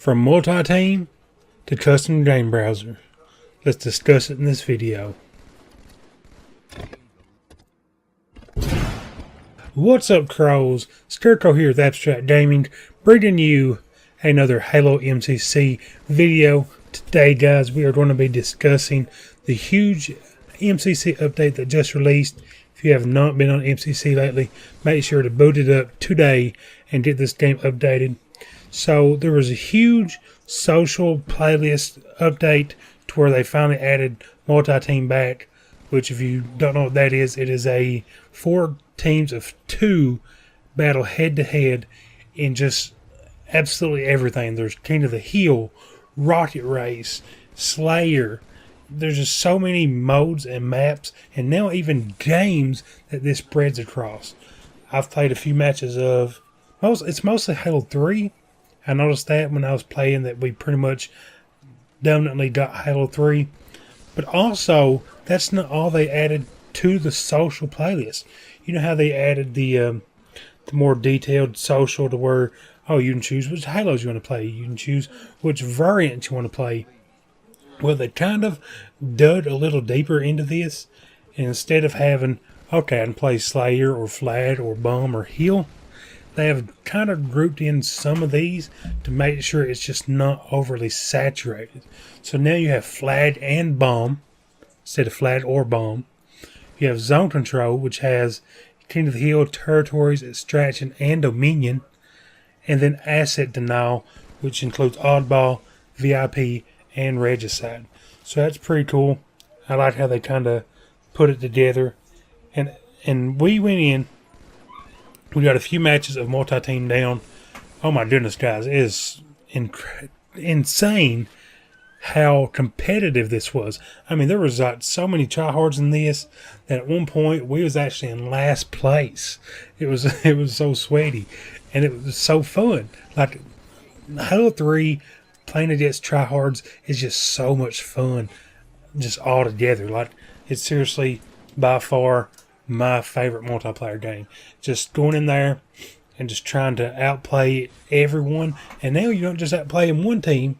From multi-team to custom game browser. Let's discuss it in this video. What's up, Crows? Scarecrow here with Abstract Gaming, bringing you another Halo MCC video. Today, guys, we are going to be discussing the huge MCC update that just released. If you have not been on MCC lately, make sure to boot it up today and get this game updated. So there was a huge social playlist update to where they finally added multi-team back, which if you don't know what that is, it is a 4 teams of 2 battle head-to-head in just absolutely everything. There's King of the Hill, Rocket Race, Slayer. There's just so many modes and maps, and now even games that this spreads across. I've played a few matches of, it's mostly Halo 3. I noticed that when I was playing that we pretty much dominantly got Halo 3. But also, that's not all they added to the social playlist. You know how they added the more detailed social to where, you can choose which Halos you want to play. You can choose which variant you want to play. Well, they kind of dug a little deeper into this. And instead of having, I can play Slayer or Flat or Bomb or Heal, they have kind of grouped in some of these to make sure it's just not overly saturated. So now you have Flat and Bomb instead of Flat or Bomb. You have Zone Control, which has King of the Hill, Territories, Extraction, and Dominion. And then Asset Denial, which includes Oddball, VIP, and Regicide. So that's pretty cool. I like how they kind of put it together. And we went in. We got a few matches of multi-team down. Oh my goodness, guys. It is insane how competitive this was. I mean, there was like so many tryhards in this that at one point we was actually in last place. It was so sweaty. And it was so fun. Like, Halo 3 playing against tryhards is just so much fun. Just all together. Like, it's seriously by far my favorite multiplayer game. Just going in there and just trying to outplay everyone. And now you don't just outplay in one team,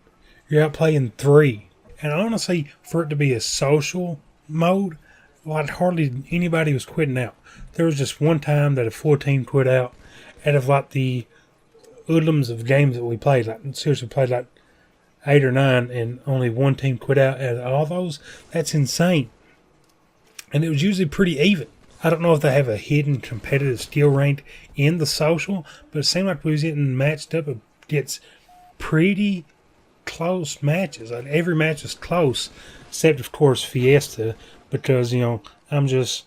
you're outplaying 3. And honestly, for it to be a social mode, like hardly anybody was quitting out. There was just one time that a full team quit out of like the hoodlums of games that we played. Like, seriously played like 8 or 9 and only one team quit out out of all those. That's insane. And it was usually pretty even. I don't know if they have a hidden competitive skill rank in the social, but it seemed like we was getting matched up against pretty close matches. Like, every match was close, except of course Fiesta, because I'm just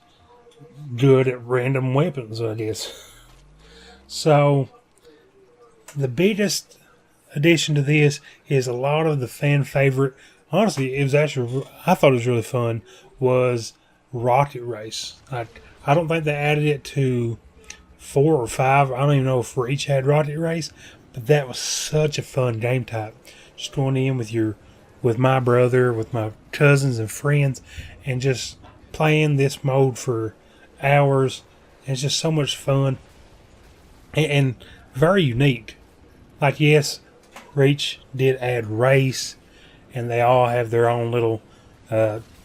good at random weapons, I guess. So the biggest addition to this is a lot of the fan favorite. Honestly, it was actually, I thought it was really fun, was Rocket Race. I don't think they added it to 4 or 5. I don't even know if for each had Rocket Race, but that was such a fun game type. Just going in with my brother, with my cousins and friends, and just playing this mode for hours. It's just so much fun and very unique. Like, yes, Reach did add race, and they all have their own little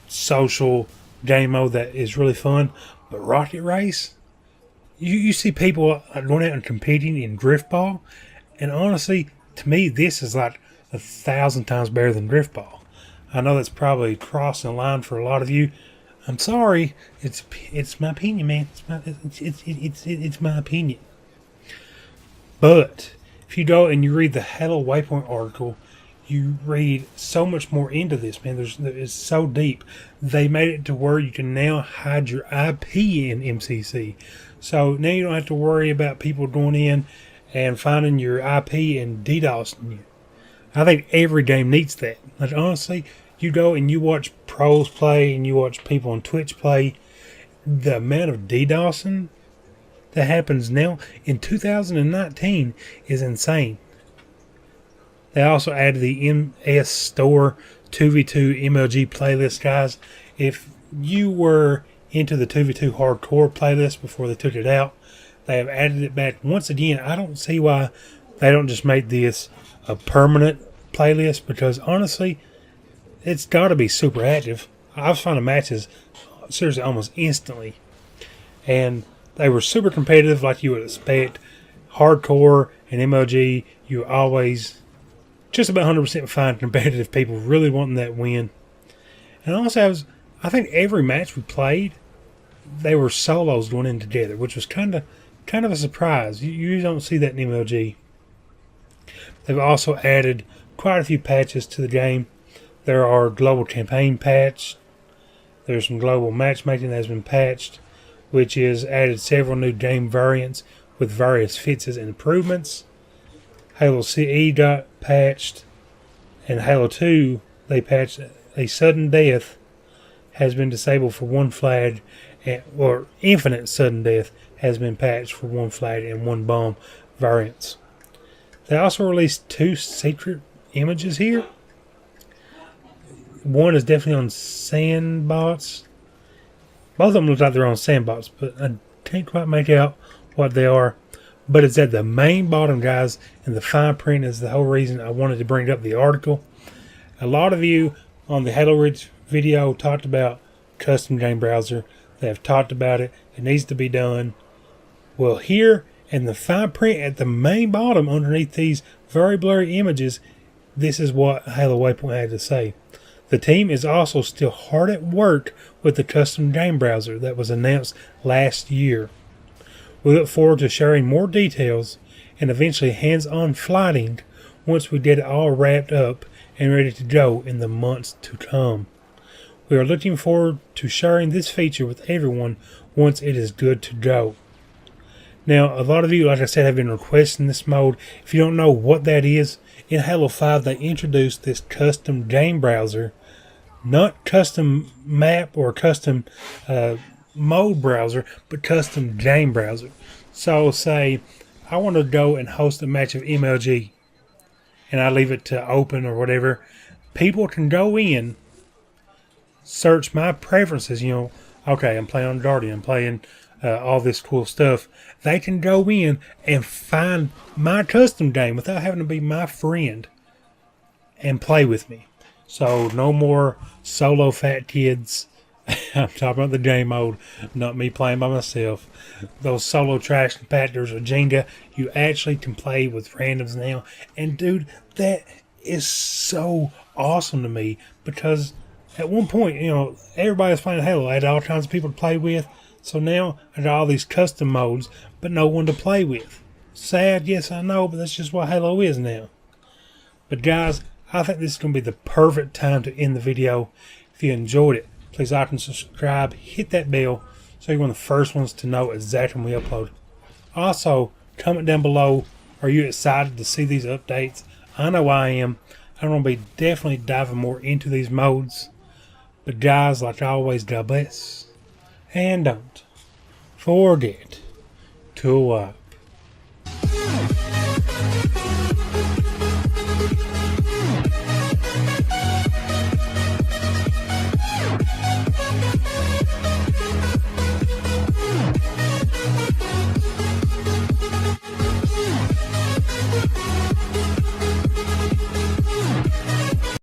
social game mode that is really fun. But Rocket Race, you see people going out and competing in Driftball, and honestly, to me, this is like 1,000 times better than Driftball. I know that's probably crossing the line for a lot of you. I'm sorry, it's my opinion, man. It's my opinion. But if you go and you read the Halo Waypoint article, you read so much more into this, man. It's so deep. They made it to where you can now hide your IP in MCC. So now you don't have to worry about people going in and finding your IP and DDoSing you. I think every game needs that. Like, honestly, you go and you watch pros play and you watch people on Twitch play, the amount of DDoSing that happens now in 2019 is insane. They also added the MS Store 2v2 MLG playlist, guys. If you were into the 2v2 hardcore playlist before they took it out, they have added it back once again. I don't see why they don't just make this a permanent playlist, because honestly, it's got to be super active. I was finding matches seriously almost instantly, and they were super competitive like you would expect. Hardcore and MLG, you always just about 100% find competitive people really wanting that win. And also, I think every match we played, they were solos going in together, which was kind of a surprise. You don't see that in MLG. They've also added quite a few patches to the game. There are global campaign patch. There's some global matchmaking that has been patched, which is added several new game variants with various fixes and improvements. Halo CE got patched, and Halo 2, they patched a sudden death has been disabled for one flag, or infinite sudden death has been patched for one flag and one bomb variants. They also released 2 secret images here. One is definitely on sandbots. Both of them look like they're on sandbots, but I can't quite make out what they are. But it's at the main bottom, guys, and the fine print is the whole reason I wanted to bring up the article. A lot of you on the Halo Reach video talked about custom game browser. They have talked about it. It needs to be done. Well, here in the fine print at the main bottom underneath these very blurry images, this is what Halo Waypoint had to say. The team is also still hard at work with the custom game browser that was announced last year. We look forward to sharing more details and eventually hands-on flighting once we get it all wrapped up and ready to go in the months to come. We are looking forward to sharing this feature with everyone once it is good to go. Now, a lot of you, like I said, have been requesting this mode. If you don't know what that is, in Halo 5 they introduced this custom game browser, not custom map or custom mode browser, but custom game browser. So say I want to go and host a match of MLG, and I leave it to open or whatever. People can go in, search my preferences, okay, I'm playing on Guardian, I'm playing all this cool stuff. They can go in and find my custom game without having to be my friend and play with me. So no more solo fat kids. I'm talking about the game mode, not me playing by myself. Those solo trash compactors or Jenga, you actually can play with randoms now. And dude, that is so awesome to me, because at one point, everybody was playing Halo. I had all kinds of people to play with. So now I got all these custom modes, but no one to play with. Sad, yes, I know, but that's just what Halo is now. But guys, I think this is going to be the perfect time to end the video. If you enjoyed it, please like and subscribe, hit that bell so you're one of the first ones to know exactly when we upload. Also, comment down below, are you excited to see these updates? I know I am. I'm going to be definitely diving more into these modes. But guys, like always, God bless. And don't forget to wipe